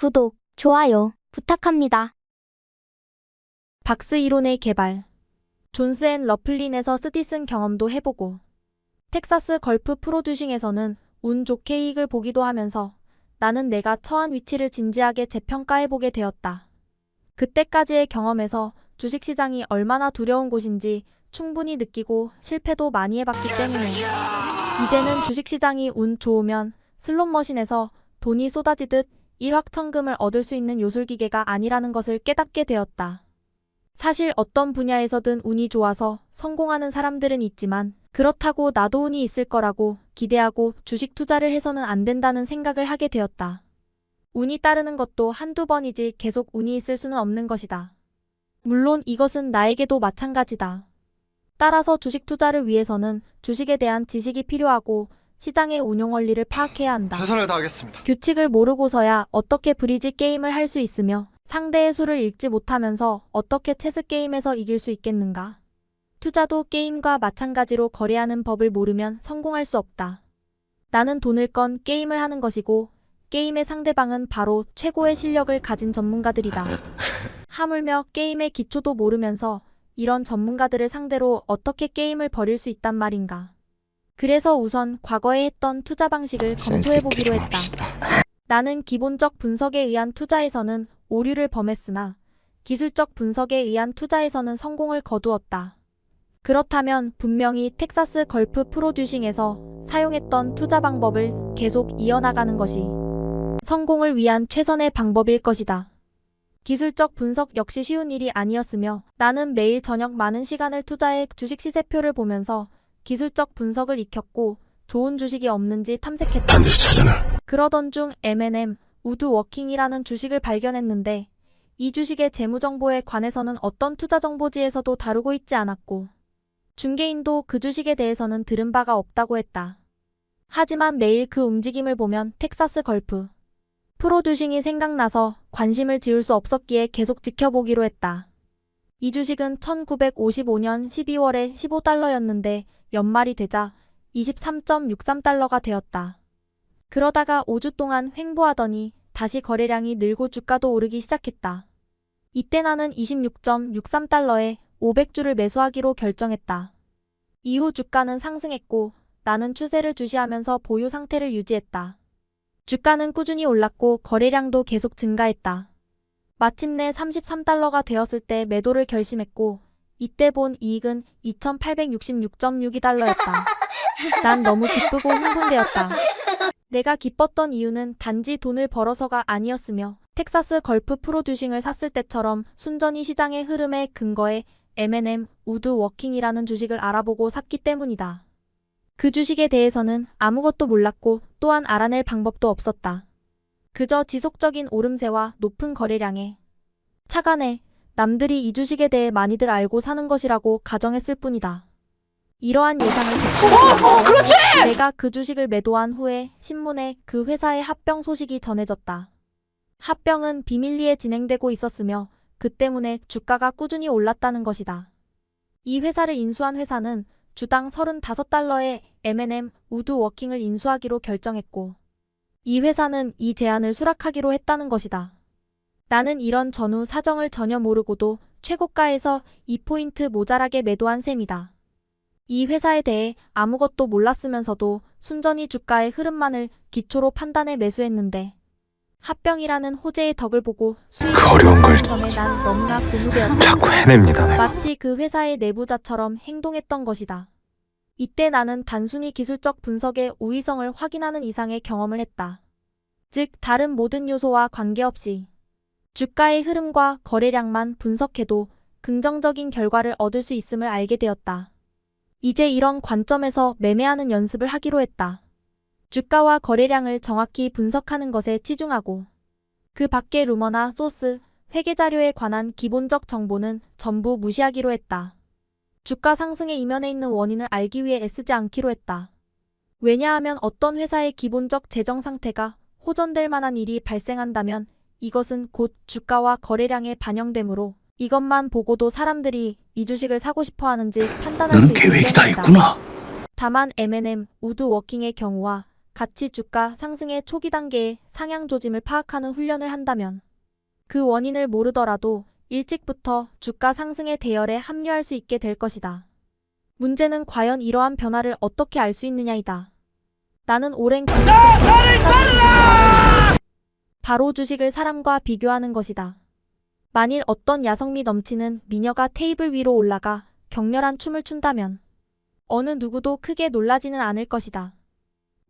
구독, 좋아요 부탁합니다. 박스 이론의 개발. 존스 앤 러플린에서 스디슨 경험도 해보고 텍사스 걸프 프로듀싱에서는 운 좋게 이익을 보기도 하면서 나는 내가 처한 위치를 진지하게 재평가해보게 되었다. 그때까지의 경험에서 주식시장이 얼마나 두려운 곳인지 충분히 느끼고 실패도 많이 해봤기 때문에 이제는 주식시장이 운 좋으면 슬롯머신에서 돈이 쏟아지듯 일확천금을 얻을 수 있는 요술기계가 아니라는 것을 깨닫게 되었다. 사실 어떤 분야에서든 운이 좋아서 성공하는 사람들은 있지만 그렇다고 나도 운이 있을 거라고 기대하고 주식 투자를 해서는 안 된다는 생각을 하게 되었다. 운이 따르는 것도 한두 번이지 계속 운이 있을 수는 없는 것이다. 물론 이것은 나에게도 마찬가지다. 따라서 주식 투자를 위해서는 주식에 대한 지식이 필요하고 시장의 운용 원리를 파악해야 한다. 최선을 다하겠습니다. 규칙을 모르고서야 어떻게 브리지 게임을 할 수 있으며 상대의 수를 읽지 못하면서 어떻게 체스 게임에서 이길 수 있겠는가? 투자도 게임과 마찬가지로 거래하는 법을 모르면 성공할 수 없다. 나는 돈을 건 게임을 하는 것이고 게임의 상대방은 바로 최고의 실력을 가진 전문가들이다. 하물며 게임의 기초도 모르면서 이런 전문가들을 상대로 어떻게 게임을 벌일 수 있단 말인가? 그래서 우선 과거에 했던 투자 방식을 검토해보기로 했다. 나는 기본적 분석에 의한 투자에서는 오류를 범했으나 기술적 분석에 의한 투자에서는 성공을 거두었다. 그렇다면 분명히 텍사스 걸프 프로듀싱에서 사용했던 투자 방법을 계속 이어나가는 것이 성공을 위한 최선의 방법일 것이다. 기술적 분석 역시 쉬운 일이 아니었으며 나는 매일 저녁 많은 시간을 투자해 주식 시세표를 보면서 기술적 분석을 익혔고 좋은 주식이 없는지 탐색했다. 반드시 찾아내. 그러던 중 M&M 우드워킹이라는 주식을 발견했는데 이 주식의 재무정보에 관해서는 어떤 투자정보지에서도 다루고 있지 않았고 중개인도 그 주식에 대해서는 들은 바가 없다고 했다. 하지만 매일 그 움직임을 보면 텍사스 걸프 프로듀싱이 생각나서 관심을 지울 수 없었기에 계속 지켜보기로 했다. 이 주식은 1955년 12월에 15달러였는데 연말이 되자 23.63달러가 되었다. 그러다가 5주 동안 횡보하더니 다시 거래량이 늘고 주가도 오르기 시작했다. 이때 나는 26.63달러에 500주를 매수하기로 결정했다. 이후 주가는 상승했고 나는 추세를 주시하면서 보유 상태를 유지했다. 주가는 꾸준히 올랐고 거래량도 계속 증가했다. 마침내 33달러가 되었을 때 매도를 결심했고 이때 본 이익은 2866.62달러였다. 난 너무 기쁘고 흥분되었다. 내가 기뻤던 이유는 단지 돈을 벌어서가 아니었으며 텍사스 걸프 프로듀싱을 샀을 때처럼 순전히 시장의 흐름에 근거해 M&M 우드워킹이라는 주식을 알아보고 샀기 때문이다. 그 주식에 대해서는 아무것도 몰랐고 또한 알아낼 방법도 없었다. 그저 지속적인 오름세와 높은 거래량에 착안해 남들이 이 주식에 대해 많이들 알고 사는 것이라고 가정했을 뿐이다. 이러한 예상을 그렇지! 내가 그 주식을 매도한 후에 신문에 그 회사의 합병 소식이 전해졌다. 합병은 비밀리에 진행되고 있었으며 그 때문에 주가가 꾸준히 올랐다는 것이다. 이 회사를 인수한 회사는 주당 35달러에 M&M 우드워킹을 인수하기로 결정했고 이 회사는 이 제안을 수락하기로 했다는 것이다. 나는 이런 전후 사정을 전혀 모르고도 최고가에서 2포인트 모자라게 매도한 셈이다. 이 회사에 대해 아무것도 몰랐으면서도 순전히 주가의 흐름만을 기초로 판단해 매수했는데 합병이라는 호재의 덕을 보고 수익을 어려운 걸 전에 난 너무나 고무되었다. 자꾸 해냅니다. 내가. 마치 그 회사의 내부자처럼 행동했던 것이다. 이때 나는 단순히 기술적 분석의 우위성을 확인하는 이상의 경험을 했다. 즉 다른 모든 요소와 관계없이 주가의 흐름과 거래량만 분석해도 긍정적인 결과를 얻을 수 있음을 알게 되었다. 이제 이런 관점에서 매매하는 연습을 하기로 했다. 주가와 거래량을 정확히 분석하는 것에 치중하고 그 밖의 루머나 소스, 회계자료에 관한 기본적 정보는 전부 무시하기로 했다. 주가 상승의 이면에 있는 원인을 알기 위해 애쓰지 않기로 했다. 왜냐하면 어떤 회사의 기본적 재정 상태가 호전될 만한 일이 발생한다면 이것은 곧 주가와 거래량에 반영되므로 이것만 보고도 사람들이 이 주식을 사고 싶어 하는지 판단할 수 있기 때문이다. 다만 M&M 우드워킹의 경우와 같이 주가 상승의 초기 단계의 상향 조짐을 파악하는 훈련을 한다면 그 원인을 모르더라도 일찍부터 주가 상승의 대열에 합류할 수 있게 될 것이다. 문제는 과연 이러한 변화를 어떻게 알 수 있느냐이다. 나는 오랜 경력 끝에 바로 주식을 사람과 비교하는 것이다. 만일 어떤 야성미 넘치는 미녀가 테이블 위로 올라가 격렬한 춤을 춘다면 어느 누구도 크게 놀라지는 않을 것이다.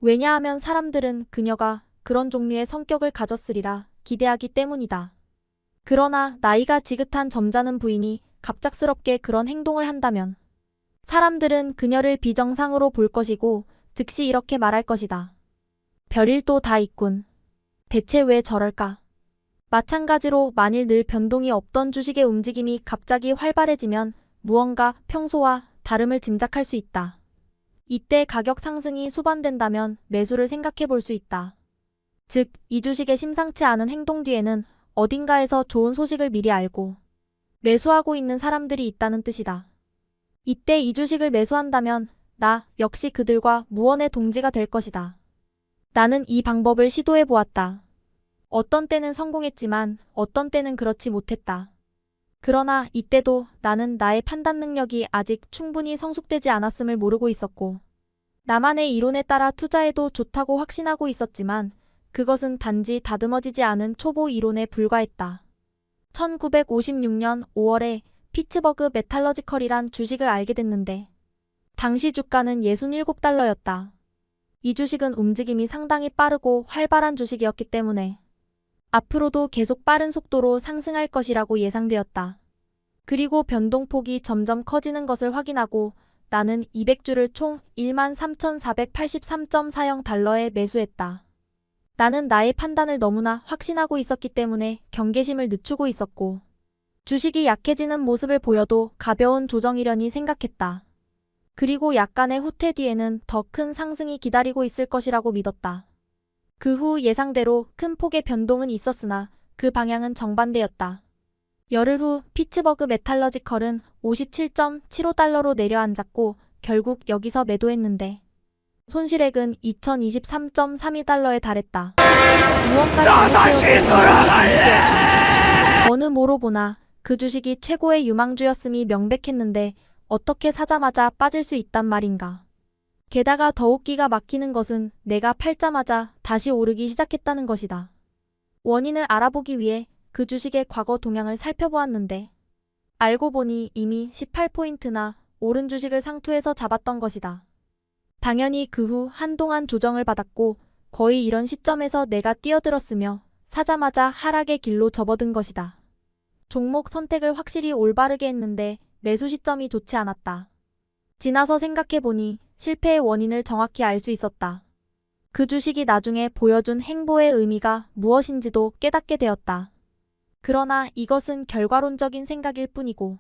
왜냐하면 사람들은 그녀가 그런 종류의 성격을 가졌으리라 기대하기 때문이다. 그러나 나이가 지긋한 점잖은 부인이 갑작스럽게 그런 행동을 한다면 사람들은 그녀를 비정상으로 볼 것이고 즉시 이렇게 말할 것이다. 별일도 다 있군. 대체 왜 저럴까? 마찬가지로 만일 늘 변동이 없던 주식의 움직임이 갑자기 활발해지면 무언가 평소와 다름을 짐작할 수 있다. 이때 가격 상승이 수반된다면 매수를 생각해 볼 수 있다. 즉, 이 주식의 심상치 않은 행동 뒤에는 어딘가에서 좋은 소식을 미리 알고 매수하고 있는 사람들이 있다는 뜻이다. 이때 이 주식을 매수한다면 나 역시 그들과 무언의 동지가 될 것이다. 나는 이 방법을 시도해 보았다. 어떤 때는 성공했지만 어떤 때는 그렇지 못했다. 그러나 이때도 나는 나의 판단 능력이 아직 충분히 성숙되지 않았음을 모르고 있었고 나만의 이론에 따라 투자해도 좋다고 확신하고 있었지만 그것은 단지 다듬어지지 않은 초보 이론에 불과했다. 1956년 5월에 피츠버그 메탈러지컬이란 주식을 알게 됐는데 당시 주가는 67달러였다. 이 주식은 움직임이 상당히 빠르고 활발한 주식이었기 때문에 앞으로도 계속 빠른 속도로 상승할 것이라고 예상되었다. 그리고 변동폭이 점점 커지는 것을 확인하고 나는 200주를 총 13,483.40달러에 매수했다. 나는 나의 판단을 너무나 확신하고 있었기 때문에 경계심을 늦추고 있었고 주식이 약해지는 모습을 보여도 가벼운 조정이려니 생각했다. 그리고 약간의 후퇴 뒤에는 더 큰 상승이 기다리고 있을 것이라고 믿었다. 그 후 예상대로 큰 폭의 변동은 있었으나 그 방향은 정반대였다. 열흘 후 피츠버그 메탈러지컬은 57.75달러로 내려앉았고 결국 여기서 매도했는데 손실액은 2023.32달러에 달했다. 무언가 잘못되었다는 어느 뭐로 보나 그 주식이 최고의 유망주였음이 명백했는데 어떻게 사자마자 빠질 수 있단 말인가. 게다가 더욱 기가 막히는 것은 내가 팔자마자 다시 오르기 시작했다는 것이다. 원인을 알아보기 위해 그 주식의 과거 동향을 살펴보았는데 알고 보니 이미 18포인트나 오른 주식을 상투해서 잡았던 것이다. 당연히 그 후 한동안 조정을 받았고 거의 이런 시점에서 내가 뛰어들었으며 사자마자 하락의 길로 접어든 것이다. 종목 선택을 확실히 올바르게 했는데 매수 시점이 좋지 않았다. 지나서 생각해보니 실패의 원인을 정확히 알 수 있었다. 그 주식이 나중에 보여준 행보의 의미가 무엇인지도 깨닫게 되었다. 그러나 이것은 결과론적인 생각일 뿐이고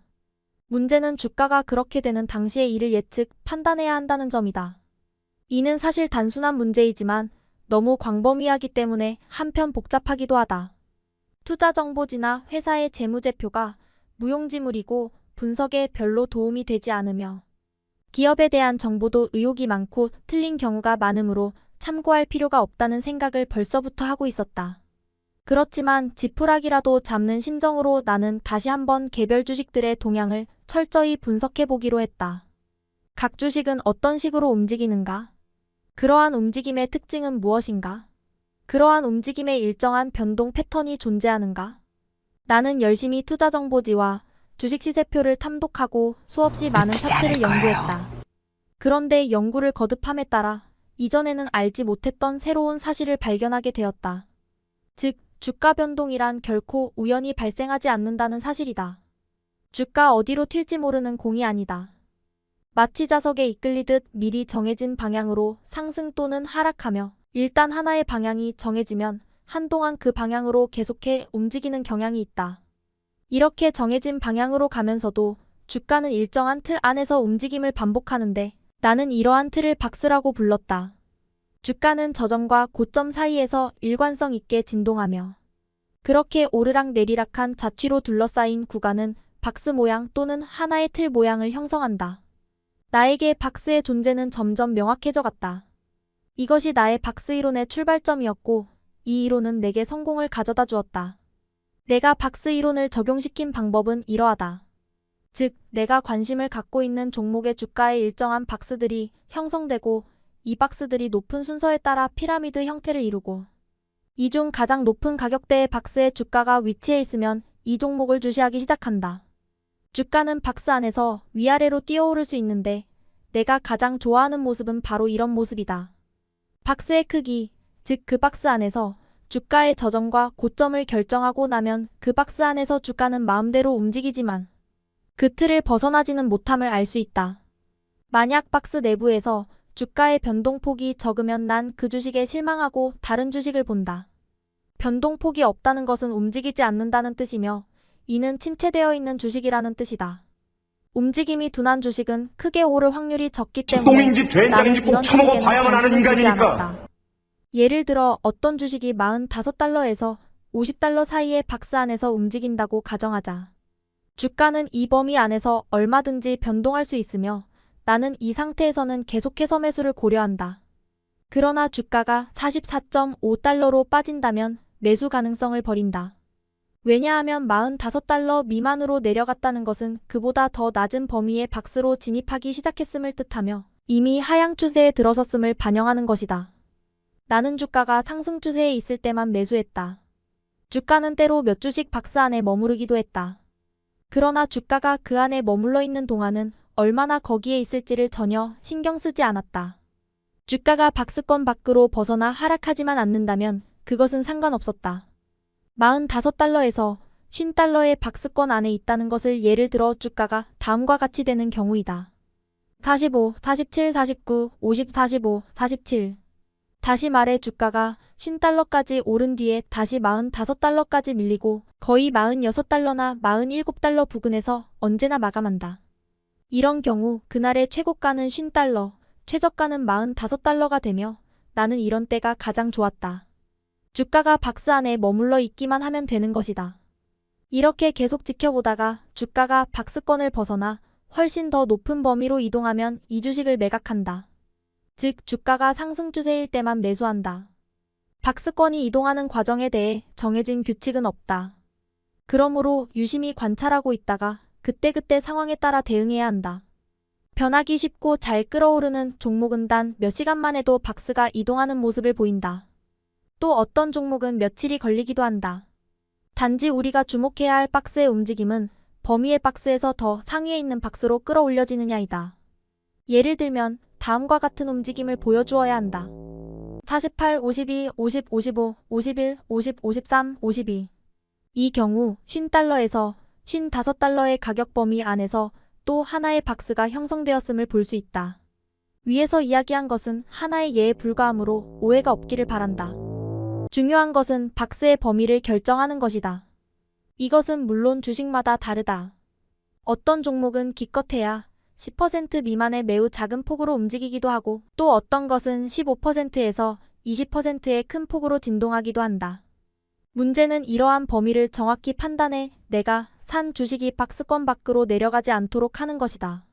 문제는 주가가 그렇게 되는 당시의 일을 예측, 판단해야 한다는 점이다. 이는 사실 단순한 문제이지만 너무 광범위하기 때문에 한편 복잡하기도 하다. 투자정보지나 회사의 재무제표가 무용지물이고 분석에 별로 도움이 되지 않으며 기업에 대한 정보도 의혹이 많고 틀린 경우가 많으므로 참고할 필요가 없다는 생각을 벌써부터 하고 있었다. 그렇지만 지푸라기라도 잡는 심정으로 나는 다시 한번 개별 주식들의 동향을 철저히 분석해 보기로 했다. 각 주식은 어떤 식으로 움직이는가? 그러한 움직임의 특징은 무엇인가? 그러한 움직임에 일정한 변동 패턴이 존재하는가? 나는 열심히 투자정보지와 주식 시세표를 탐독하고 수없이 많은 차트를 연구했다. 그런데 연구를 거듭함에 따라 이전에는 알지 못했던 새로운 사실을 발견하게 되었다. 즉, 주가 변동이란 결코 우연히 발생하지 않는다는 사실이다. 주가 어디로 튈지 모르는 공이 아니다. 마치 자석에 이끌리듯 미리 정해진 방향으로 상승 또는 하락하며 일단 하나의 방향이 정해지면 한동안 그 방향으로 계속해 움직이는 경향이 있다. 이렇게 정해진 방향으로 가면서도 주가는 일정한 틀 안에서 움직임을 반복하는데 나는 이러한 틀을 박스라고 불렀다. 주가는 저점과 고점 사이에서 일관성 있게 진동하며 그렇게 오르락내리락한 자취로 둘러싸인 구간은 박스 모양 또는 하나의 틀 모양을 형성한다. 나에게 박스의 존재는 점점 명확해져 갔다. 이것이 나의 박스 이론의 출발점이었고 이 이론은 내게 성공을 가져다 주었다. 내가 박스 이론을 적용시킨 방법은 이러하다. 즉, 내가 관심을 갖고 있는 종목의 주가에 일정한 박스들이 형성되고 이 박스들이 높은 순서에 따라 피라미드 형태를 이루고 이 중 가장 높은 가격대의 박스의 주가가 위치해 있으면 이 종목을 주시하기 시작한다. 주가는 박스 안에서 위아래로 뛰어오를 수 있는데 내가 가장 좋아하는 모습은 바로 이런 모습이다. 박스의 크기, 즉 그 박스 안에서 주가의 저점과 고점을 결정하고 나면 그 박스 안에서 주가는 마음대로 움직이지만 그 틀을 벗어나지는 못함을 알 수 있다. 만약 박스 내부에서 주가의 변동폭이 적으면 난 그 주식에 실망하고 다른 주식을 본다. 변동폭이 없다는 것은 움직이지 않는다는 뜻이며 이는 침체되어 있는 주식이라는 뜻이다. 움직임이 둔한 주식은 크게 오를 확률이 적기 때문에 똥인지 나는 된장인지 꼭 이런 처먹어 주식에는 봐야만 하는 관심을 두지 인간이니까. 않았다. 예를 들어 어떤 주식이 45달러에서 50달러 사이의 박스 안에서 움직인다고 가정하자. 주가는 이 범위 안에서 얼마든지 변동할 수 있으며 나는 이 상태에서는 계속해서 매수를 고려한다. 그러나 주가가 44.5달러로 빠진다면 매수 가능성을 버린다. 왜냐하면 45달러 미만으로 내려갔다는 것은 그보다 더 낮은 범위의 박스로 진입하기 시작했음을 뜻하며 이미 하향 추세에 들어섰음을 반영하는 것이다. 나는 주가가 상승 추세에 있을 때만 매수했다. 주가는 때로 몇 주씩 박스 안에 머무르기도 했다. 그러나 주가가 그 안에 머물러 있는 동안은 얼마나 거기에 있을지를 전혀 신경 쓰지 않았다. 주가가 박스권 밖으로 벗어나 하락하지만 않는다면 그것은 상관없었다. 45달러에서 50달러의 박스권 안에 있다는 것을 예를 들어 주가가 다음과 같이 되는 경우이다. 45, 47, 49, 50, 45, 47. 다시 말해 주가가 50달러까지 오른 뒤에 다시 45달러까지 밀리고 거의 46달러나 47달러 부근에서 언제나 마감한다. 이런 경우 그날의 최고가는 50달러, 최저가는 45달러가 되며 나는 이런 때가 가장 좋았다. 주가가 박스 안에 머물러 있기만 하면 되는 것이다. 이렇게 계속 지켜보다가 주가가 박스권을 벗어나 훨씬 더 높은 범위로 이동하면 이 주식을 매각한다. 즉, 주가가 상승 추세일 때만 매수한다. 박스권이 이동하는 과정에 대해 정해진 규칙은 없다. 그러므로 유심히 관찰하고 있다가 그때그때 상황에 따라 대응해야 한다. 변하기 쉽고 잘 끌어오르는 종목은 단 몇 시간만 해도 박스가 이동하는 모습을 보인다. 또 어떤 종목은 며칠이 걸리기도 한다. 단지 우리가 주목해야 할 박스의 움직임은 범위의 박스에서 더 상위에 있는 박스로 끌어올려지느냐이다. 예를 들면 다음과 같은 움직임을 보여주어야 한다. 48, 52, 50, 55, 51, 50, 53, 52. 이 경우 50달러에서 55달러의 가격 범위 안에서 또 하나의 박스가 형성되었음을 볼 수 있다. 위에서 이야기한 것은 하나의 예에 불과하므로 오해가 없기를 바란다. 중요한 것은 박스의 범위를 결정하는 것이다. 이것은 물론 주식마다 다르다. 어떤 종목은 기껏해야 10% 미만의 매우 작은 폭으로 움직이기도 하고 또 어떤 것은 15%에서 20%의 큰 폭으로 진동하기도 한다. 문제는 이러한 범위를 정확히 판단해 내가 산 주식이 박스권 밖으로 내려가지 않도록 하는 것이다.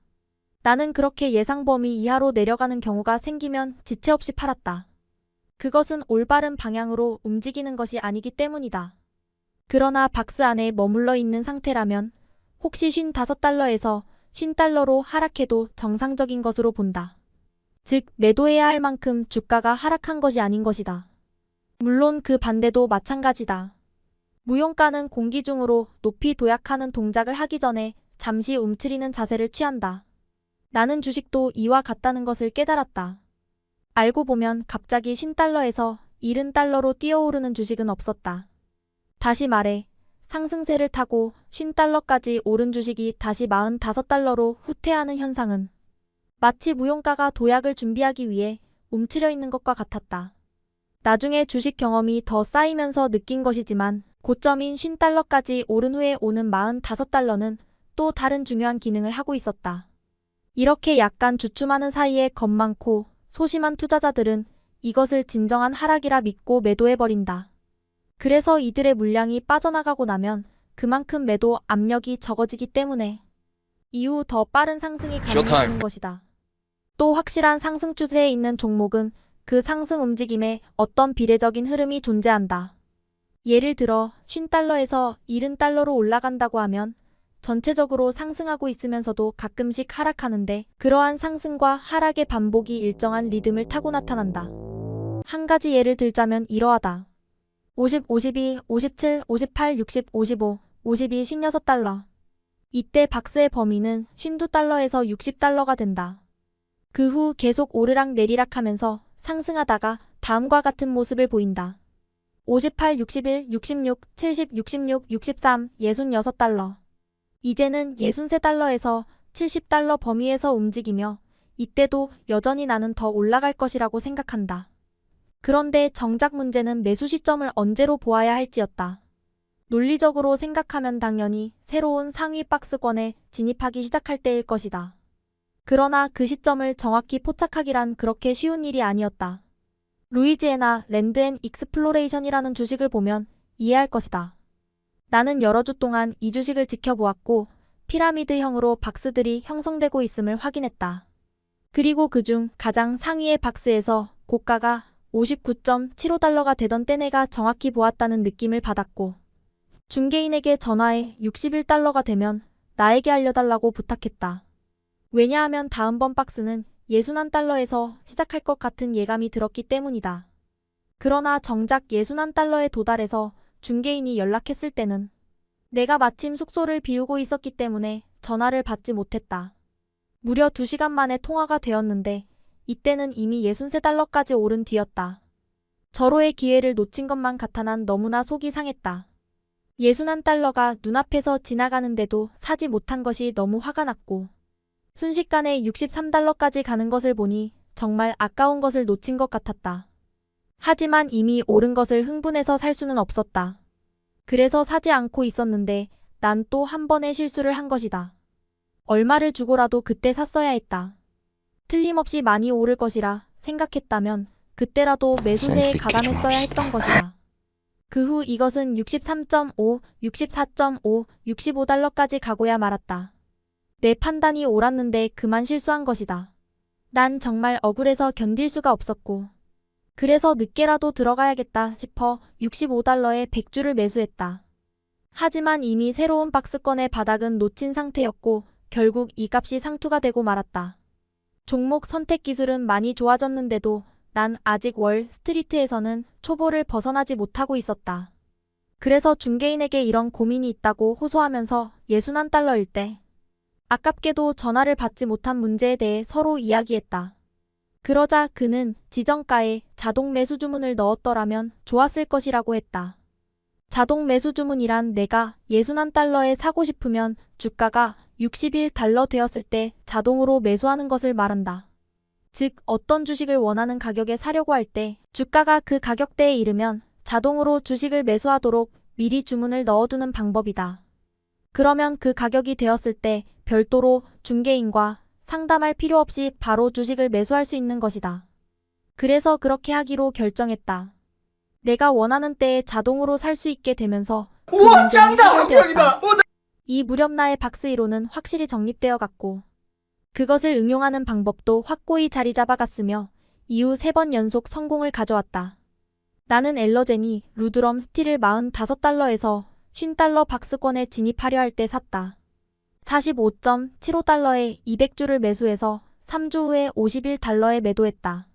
나는 그렇게 예상 범위 이하로 내려가는 경우가 생기면 지체 없이 팔았다. 그것은 올바른 방향으로 움직이는 것이 아니기 때문이다. 그러나 박스 안에 머물러 있는 상태라면 혹시 55달러에서 50달러로 하락해도 정상적인 것으로 본다. 즉, 매도해야 할 만큼 주가가 하락한 것이 아닌 것이다. 물론 그 반대도 마찬가지다. 무용가는 공기 중으로 높이 도약하는 동작을 하기 전에 잠시 움츠리는 자세를 취한다. 나는 주식도 이와 같다는 것을 깨달았다. 알고 보면 갑자기 50달러에서 70달러로 뛰어오르는 주식은 없었다. 다시 말해 상승세를 타고 50달러까지 오른 주식이 다시 45달러로 후퇴하는 현상은 마치 무용가가 도약을 준비하기 위해 움츠려 있는 것과 같았다. 나중에 주식 경험이 더 쌓이면서 느낀 것이지만 고점인 50달러까지 오른 후에 오는 45달러는 또 다른 중요한 기능을 하고 있었다. 이렇게 약간 주춤하는 사이에 겁 많고 소심한 투자자들은 이것을 진정한 하락이라 믿고 매도해버린다. 그래서 이들의 물량이 빠져나가고 나면 그만큼 매도 압력이 적어지기 때문에 이후 더 빠른 상승이 가능해지는 것이다. 또 확실한 상승 추세에 있는 종목은 그 상승 움직임에 어떤 비례적인 흐름이 존재한다. 예를 들어 50달러에서 70달러로 올라간다고 하면 전체적으로 상승하고 있으면서도 가끔씩 하락하는데 그러한 상승과 하락의 반복이 일정한 리듬을 타고 나타난다. 한 가지 예를 들자면 이러하다. 50, 52, 57, 58, 60, 55, 52, 56달러. 이때 박스의 범위는 52달러에서 60달러가 된다. 그 후 계속 오르락 내리락 하면서 상승하다가 다음과 같은 모습을 보인다. 58, 61, 66, 70, 66, 63, 66달러. 이제는 63달러에서 70달러 범위에서 움직이며 이때도 여전히 나는 더 올라갈 것이라고 생각한다. 그런데 정작 문제는 매수 시점을 언제로 보아야 할지였다. 논리적으로 생각하면 당연히 새로운 상위 박스권에 진입하기 시작할 때일 것이다. 그러나 그 시점을 정확히 포착하기란 그렇게 쉬운 일이 아니었다. 루이지애나 랜드 앤 익스플로레이션이라는 주식을 보면 이해할 것이다. 나는 여러 주 동안 이 주식을 지켜보았고 피라미드형으로 박스들이 형성되고 있음을 확인했다. 그리고 그중 가장 상위의 박스에서 고가가 59.75달러가 되던 때 내가 정확히 보았다는 느낌을 받았고 중개인에게 전화해 61달러가 되면 나에게 알려달라고 부탁했다. 왜냐하면 다음번 박스는 61달러에서 시작할 것 같은 예감이 들었기 때문이다. 그러나 정작 61달러에 도달해서 중개인이 연락했을 때는 내가 마침 숙소를 비우고 있었기 때문에 전화를 받지 못했다. 무려 2시간 만에 통화가 되었는데 이때는 이미 63달러까지 오른 뒤였다. 절호의 기회를 놓친 것만 같아 난 너무나 속이 상했다. 61달러가 눈앞에서 지나가는데도 사지 못한 것이 너무 화가 났고 순식간에 63달러까지 가는 것을 보니 정말 아까운 것을 놓친 것 같았다. 하지만 이미 오른 것을 흥분해서 살 수는 없었다. 그래서 사지 않고 있었는데 난 또 한 번의 실수를 한 것이다. 얼마를 주고라도 그때 샀어야 했다. 틀림없이 많이 오를 것이라 생각했다면 그때라도 매수세에 가담했어야 했던 것이다. 그 후 이것은 63.5, 64.5, 65달러까지 가고야 말았다. 내 판단이 옳았는데 그만 실수한 것이다. 난 정말 억울해서 견딜 수가 없었고 그래서 늦게라도 들어가야겠다 싶어 65달러에 100주를 매수했다. 하지만 이미 새로운 박스권의 바닥은 놓친 상태였고 결국 이 값이 상투가 되고 말았다. 종목 선택 기술은 많이 좋아졌는데도 난 아직 월 스트리트에서는 초보를 벗어나지 못하고 있었다. 그래서 중개인에게 이런 고민이 있다고 호소하면서 61달러일 때 아깝게도 전화를 받지 못한 문제에 대해 서로 이야기했다. 그러자 그는 지정가에 자동 매수 주문을 넣었더라면 좋았을 것이라고 했다. 자동 매수 주문이란 내가 61달러에 사고 싶으면 주가가 61달러 되었을 때 자동으로 매수하는 것을 말한다. 즉 어떤 주식을 원하는 가격에 사려고 할 때 주가가 그 가격대에 이르면 자동으로 주식을 매수하도록 미리 주문을 넣어두는 방법이다. 그러면 그 가격이 되었을 때 별도로 중개인과 상담할 필요 없이 바로 주식을 매수할 수 있는 것이다. 그래서 그렇게 하기로 결정했다. 내가 원하는 때에 자동으로 살 수 있게 되면서 우와 짱이다! 짱이다! 이 무렵 나의 박스 이론은 확실히 정립되어 갔고 그것을 응용하는 방법도 확고히 자리 잡아갔으며 이후 3번 연속 성공을 가져왔다. 나는 엘러제니 루드럼 스틸을 45달러에서 50달러 박스권에 진입하려 할 때 샀다. 45.75달러에 200주를 매수해서 3주 후에 51달러에 매도했다.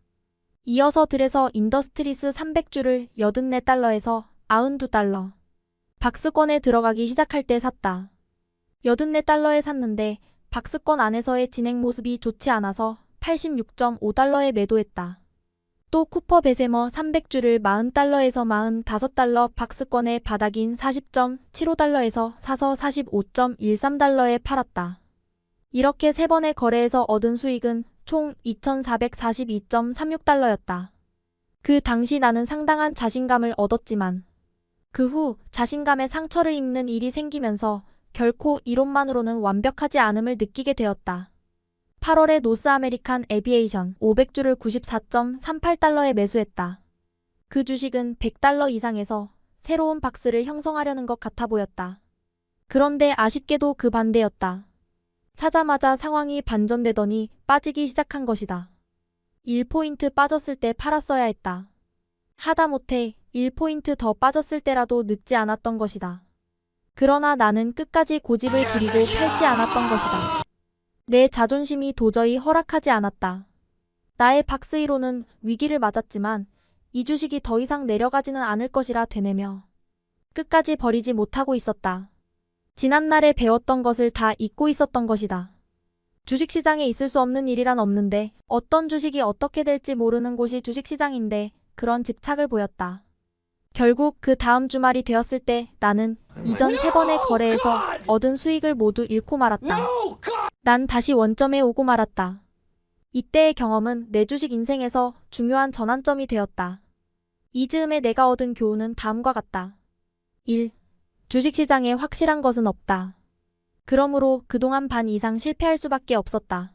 이어서 들에서 인더스트리스 300주를 84달러에서 92달러. 박스권에 들어가기 시작할 때 샀다. 84달러에 샀는데 박스권 안에서의 진행 모습이 좋지 않아서 86.5달러에 매도했다. 또 쿠퍼 베세머 300주를 40달러에서 45달러 박스권의 바닥인 40.75달러에서 사서 45.13달러에 팔았다. 이렇게 3번의 거래에서 얻은 수익은 총 2,442.36달러였다. 그 당시 나는 상당한 자신감을 얻었지만 그 후 자신감에 상처를 입는 일이 생기면서 결코 이론만으로는 완벽하지 않음을 느끼게 되었다. 8월에 노스 아메리칸 에비에이션 500주를 94.38달러에 매수했다. 그 주식은 100달러 이상에서 새로운 박스를 형성하려는 것 같아 보였다. 그런데 아쉽게도 그 반대였다. 사자마자 상황이 반전되더니 빠지기 시작한 것이다. 1포인트 빠졌을 때 팔았어야 했다. 하다못해 1포인트 더 빠졌을 때라도 늦지 않았던 것이다. 그러나 나는 끝까지 고집을 부리고 팔지 않았던 것이다. 내 자존심이 도저히 허락하지 않았다. 나의 박스이로는 위기를 맞았지만 이 주식이 더 이상 내려가지는 않을 것이라 되뇌며 끝까지 버리지 못하고 있었다. 지난날에 배웠던 것을 다 잊고 있었던 것이다. 주식시장에 있을 수 없는 일이란 없는데 어떤 주식이 어떻게 될지 모르는 곳이 주식시장인데 그런 집착을 보였다. 결국 그 다음 주말이 되었을 때 나는 이전 3번의 거래에서 얻은 수익을 모두 잃고 말았다. 난 다시 원점에 오고 말았다. 이때의 경험은 내 주식 인생에서 중요한 전환점이 되었다. 이 즈음에 내가 얻은 교훈은 다음과 같다. 1. 주식시장에 확실한 것은 없다. 그러므로 그동안 반 이상 실패할 수밖에 없었다.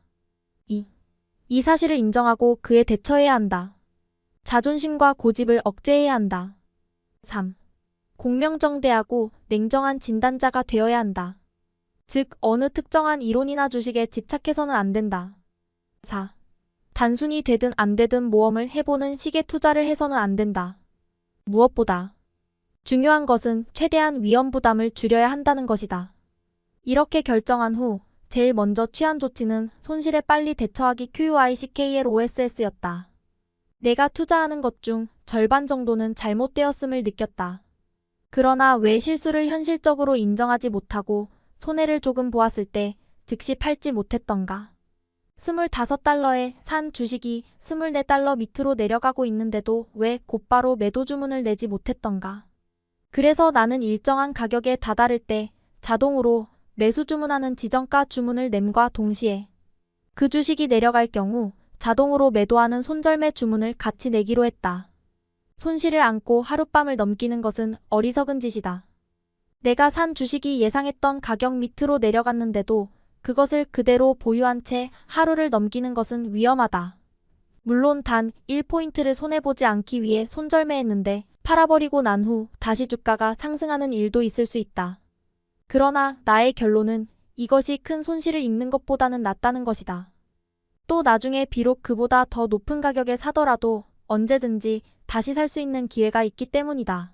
2. 이 사실을 인정하고 그에 대처해야 한다. 자존심과 고집을 억제해야 한다. 3. 공명정대하고 냉정한 진단자가 되어야 한다. 즉 어느 특정한 이론이나 주식에 집착해서는 안 된다. 4. 단순히 되든 안 되든 모험을 해보는 식의 투자를 해서는 안 된다. 무엇보다 중요한 것은 최대한 위험 부담을 줄여야 한다는 것이다. 이렇게 결정한 후 제일 먼저 취한 조치는 손실에 빨리 대처하기 QUICKLOSS였다. 내가 투자하는 것 중 절반 정도는 잘못되었음을 느꼈다. 그러나 왜 실수를 현실적으로 인정하지 못하고 손해를 조금 보았을 때 즉시 팔지 못했던가? 25달러에 산 주식이 24달러 밑으로 내려가고 있는데도 왜 곧바로 매도 주문을 내지 못했던가? 그래서 나는 일정한 가격에 다다를 때 자동으로 매수 주문하는 지정가 주문을 냄과 동시에 그 주식이 내려갈 경우 자동으로 매도하는 손절매 주문을 같이 내기로 했다. 손실을 안고 하룻밤을 넘기는 것은 어리석은 짓이다. 내가 산 주식이 예상했던 가격 밑으로 내려갔는데도 그것을 그대로 보유한 채 하루를 넘기는 것은 위험하다. 물론 단 1포인트를 손해보지 않기 위해 손절매했는데 팔아버리고 난 후 다시 주가가 상승하는 일도 있을 수 있다. 그러나 나의 결론은 이것이 큰 손실을 입는 것보다는 낫다는 것이다. 또 나중에 비록 그보다 더 높은 가격에 사더라도 언제든지 다시 살 수 있는 기회가 있기 때문이다.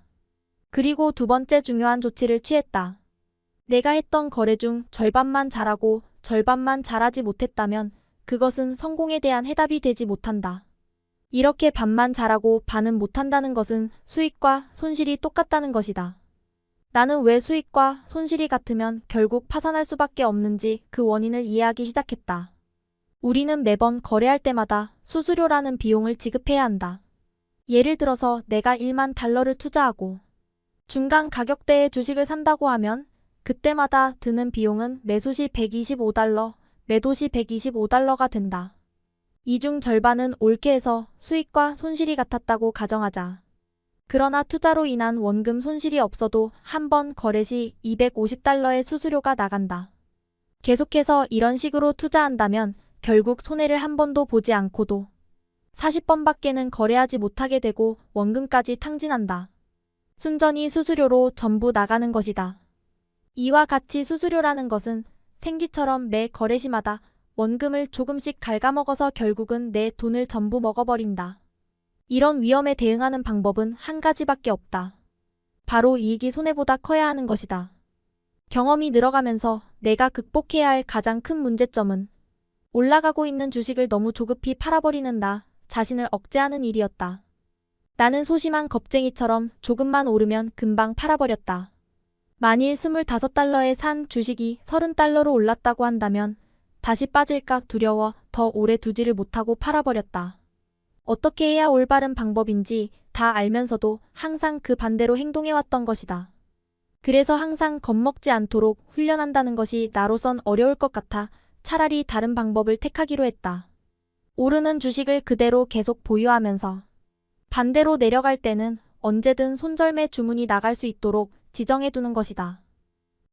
그리고 두 번째 중요한 조치를 취했다. 내가 했던 거래 중 절반만 잘하고 절반만 잘하지 못했다면 그것은 성공에 대한 해답이 되지 못한다. 이렇게 반만 잘하고 반은 못한다는 것은 수익과 손실이 똑같다는 것이다. 나는 왜 수익과 손실이 같으면 결국 파산할 수밖에 없는지 그 원인을 이해하기 시작했다. 우리는 매번 거래할 때마다 수수료라는 비용을 지급해야 한다. 예를 들어서 내가 1만 달러를 투자하고 중간 가격대의 주식을 산다고 하면 그때마다 드는 비용은 매수 시 125달러, 매도 시 125달러가 된다. 이 중 절반은 옳게 해서 수익과 손실이 같았다고 가정하자. 그러나 투자로 인한 원금 손실이 없어도 한 번 거래 시 250달러의 수수료가 나간다. 계속해서 이런 식으로 투자한다면 결국 손해를 한 번도 보지 않고도 40번밖에는 거래하지 못하게 되고 원금까지 탕진한다. 순전히 수수료로 전부 나가는 것이다. 이와 같이 수수료라는 것은 생쥐처럼 매 거래 시마다 원금을 조금씩 갉아먹어서 결국은 내 돈을 전부 먹어버린다. 이런 위험에 대응하는 방법은 한 가지밖에 없다. 바로 이익이 손해보다 커야 하는 것이다. 경험이 늘어가면서 내가 극복해야 할 가장 큰 문제점은 올라가고 있는 주식을 너무 조급히 팔아버리는 나 자신을 억제하는 일이었다. 나는 소심한 겁쟁이처럼 조금만 오르면 금방 팔아버렸다. 만일 25달러에 산 주식이 30달러로 올랐다고 한다면 다시 빠질까 두려워 더 오래 두지를 못하고 팔아버렸다. 어떻게 해야 올바른 방법인지 다 알면서도 항상 그 반대로 행동해왔던 것이다. 그래서 항상 겁먹지 않도록 훈련한다는 것이 나로선 어려울 것 같아 차라리 다른 방법을 택하기로 했다. 오르는 주식을 그대로 계속 보유하면서 반대로 내려갈 때는 언제든 손절매 주문이 나갈 수 있도록 지정해두는 것이다.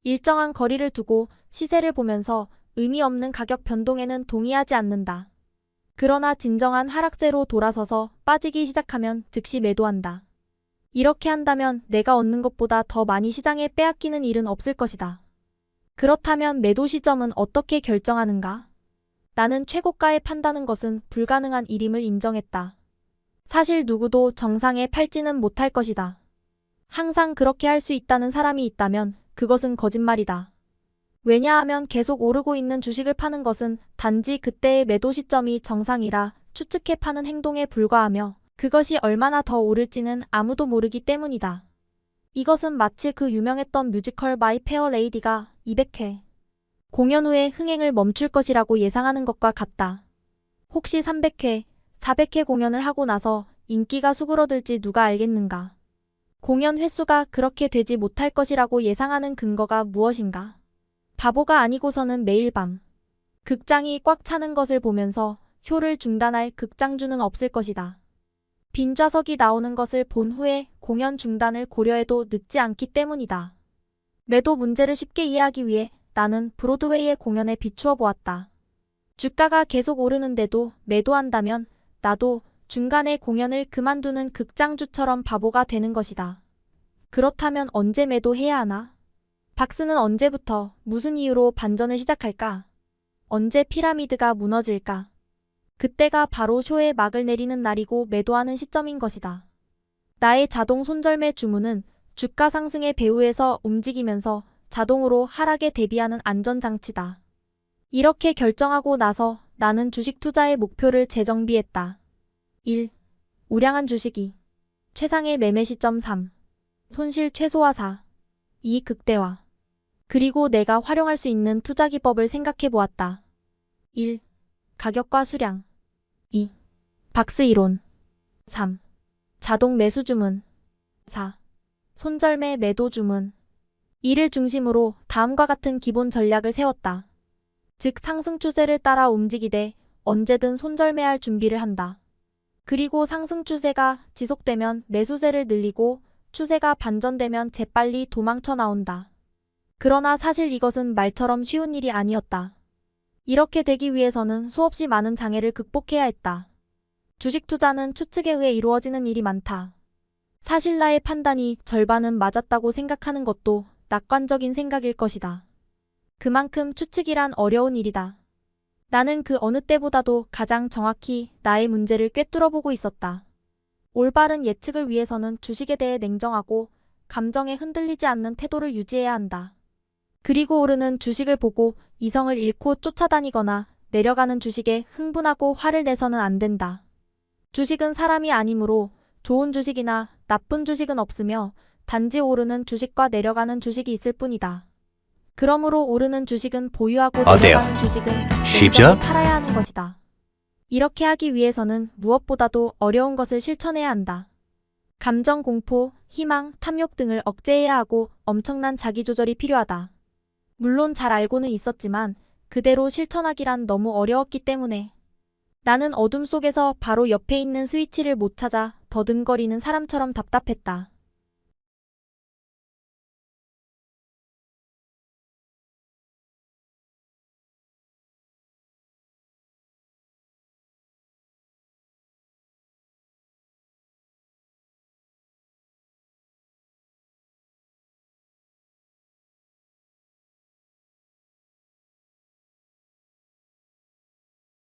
일정한 거리를 두고 시세를 보면서 의미 없는 가격 변동에는 동의하지 않는다. 그러나 진정한 하락세로 돌아서서 빠지기 시작하면 즉시 매도한다. 이렇게 한다면 내가 얻는 것보다 더 많이 시장에 빼앗기는 일은 없을 것이다. 그렇다면 매도 시점은 어떻게 결정하는가? 나는 최고가에 판다는 것은 불가능한 일임을 인정했다. 사실 누구도 정상에 팔지는 못할 것이다. 항상 그렇게 할 수 있다는 사람이 있다면 그것은 거짓말이다. 왜냐하면 계속 오르고 있는 주식을 파는 것은 단지 그때의 매도 시점이 정상이라 추측해 파는 행동에 불과하며 그것이 얼마나 더 오를지는 아무도 모르기 때문이다. 이것은 마치 그 유명했던 뮤지컬 마이 페어 레이디가 200회 공연 후에 흥행을 멈출 것이라고 예상하는 것과 같다. 혹시 300회, 400회 공연을 하고 나서 인기가 수그러들지 누가 알겠는가? 공연 횟수가 그렇게 되지 못할 것이라고 예상하는 근거가 무엇인가? 바보가 아니고서는 매일 밤 극장이 꽉 차는 것을 보면서 쇼를 중단할 극장주는 없을 것이다. 빈 좌석이 나오는 것을 본 후에 공연 중단을 고려해도 늦지 않기 때문이다. 매도 문제를 쉽게 이해하기 위해 나는 브로드웨이의 공연에 비추어 보았다. 주가가 계속 오르는데도 매도한다면 나도 중간에 공연을 그만두는 극장주처럼 바보가 되는 것이다. 그렇다면 언제 매도해야 하나? 박스는 언제부터 무슨 이유로 반전을 시작할까? 언제 피라미드가 무너질까? 그때가 바로 쇼의 막을 내리는 날이고 매도하는 시점인 것이다. 나의 자동 손절매 주문은 주가 상승의 배후에서 움직이면서 자동으로 하락에 대비하는 안전장치다. 이렇게 결정하고 나서 나는 주식 투자의 목표를 재정비했다. 1. 우량한 주식. 2. 최상의 매매 시점. 3. 손실 최소화. 4. 이익 극대화. 그리고 내가 활용할 수 있는 투자 기법을 생각해 보았다. 1. 가격과 수량. 2. 박스 이론. 3. 자동 매수 주문. 4. 손절매 매도 주문. 이를 중심으로 다음과 같은 기본 전략을 세웠다. 즉 상승 추세를 따라 움직이되 언제든 손절매할 준비를 한다. 그리고 상승 추세가 지속되면 매수세를 늘리고 추세가 반전되면 재빨리 도망쳐 나온다. 그러나 사실 이것은 말처럼 쉬운 일이 아니었다. 이렇게 되기 위해서는 수없이 많은 장애를 극복해야 했다. 주식 투자는 추측에 의해 이루어지는 일이 많다. 사실 나의 판단이 절반은 맞았다고 생각하는 것도 낙관적인 생각일 것이다. 그만큼 추측이란 어려운 일이다. 나는 그 어느 때보다도 가장 정확히 나의 문제를 꿰뚫어보고 있었다. 올바른 예측을 위해서는 주식에 대해 냉정하고 감정에 흔들리지 않는 태도를 유지해야 한다. 그리고 오르는 주식을 보고 이성을 잃고 쫓아다니거나 내려가는 주식에 흥분하고 화를 내서는 안 된다. 주식은 사람이 아니므로 좋은 주식이나 나쁜 주식은 없으며 단지 오르는 주식과 내려가는 주식이 있을 뿐이다. 그러므로 오르는 주식은 보유하고 어때요? 내려가는 주식은 쉽죠? 냉정히 팔아야 하는 것이다. 이렇게 하기 위해서는 무엇보다도 어려운 것을 실천해야 한다. 감정 공포, 희망, 탐욕 등을 억제해야 하고 엄청난 자기조절이 필요하다. 물론 잘 알고는 있었지만 그대로 실천하기란 너무 어려웠기 때문에 나는 어둠 속에서 바로 옆에 있는 스위치를 못 찾아 더듬거리는 사람처럼 답답했다.